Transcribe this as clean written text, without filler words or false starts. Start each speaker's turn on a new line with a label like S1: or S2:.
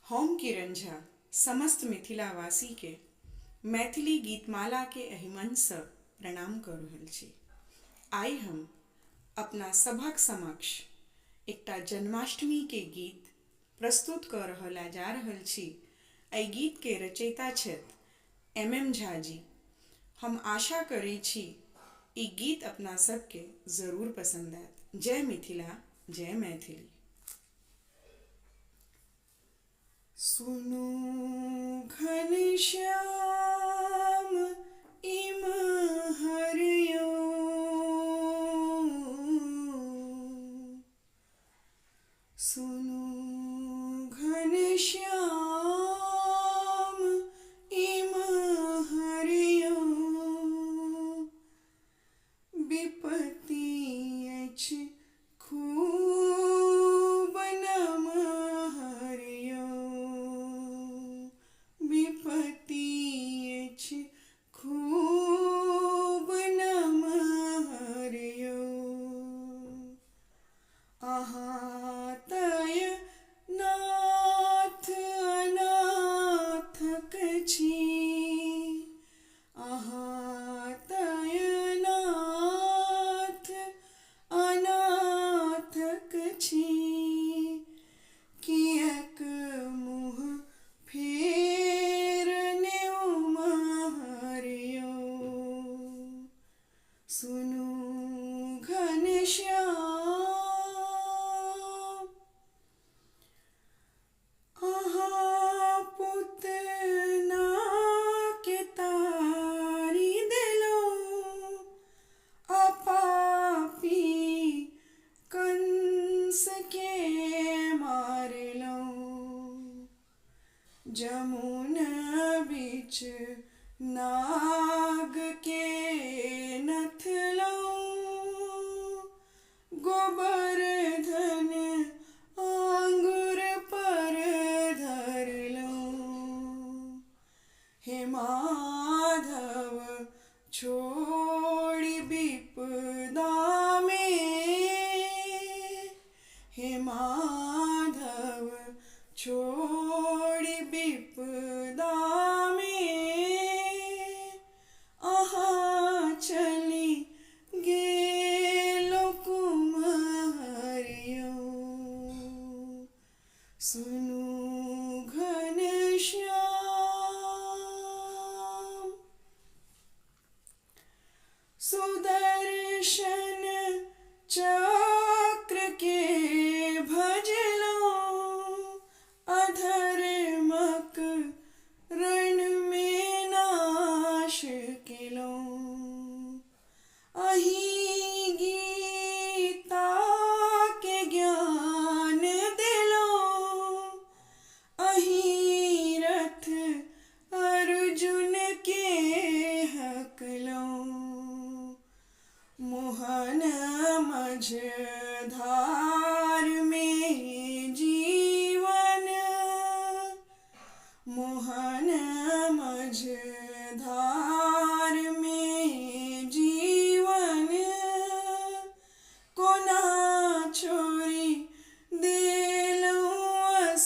S1: हम किरण झा समस्त मिथिलावासी के मैथिली गीतमाला के एहि मंच सँ प्रणाम कऽ रहल छी। आइ हम अपना सभक समक्ष एकटा जन्माष्टमी के गीत प्रस्तुत कऽ रहल जा रहल छी। एहि गीत के रचयिता छथि MM झा जी। हम आशा करै छी ई गीत अपना सबके जरूर पसंद आयत। जय मिथिला, जय मैथिली। सुनु घनश्याम इम्हरियो, सुनु घनश्याम इम्हरियो, विपत्ति अछि खूब नमहरियो, विपत्ति अछि खूब नमहरियो। अहाँ तय नाथ अनाथक छी, अहाँ तय नाथ अनाथक छी। किएक मुँह फेरने उम्हरियो, सुनु घनश्याम। अहाँ पुतना के तारि देलहुँ, आ पापी कंस के मारलहुँ। जमुना बीच नाग के नथलहुँ, गोवर्धन आंगुर पर धरलहुँ। हे माधव छोड़ि विपदा में, हे माधव छोड़ि विपदा में, अहाँ चलि गेलहुँ कुम्हरियो, सुनु घनश्याम। सुदर्शन चक्र के भजलहुँ, अधर्मक रण में नाश केलहुँ। अहीं गीता के ज्ञान देलहुँ, अहीं रथ अर्जुन के हकलहुँ। मोहन मझधार में जीवन, मोहन मझधार में जीवन, कोना छोड़ि देलहुँ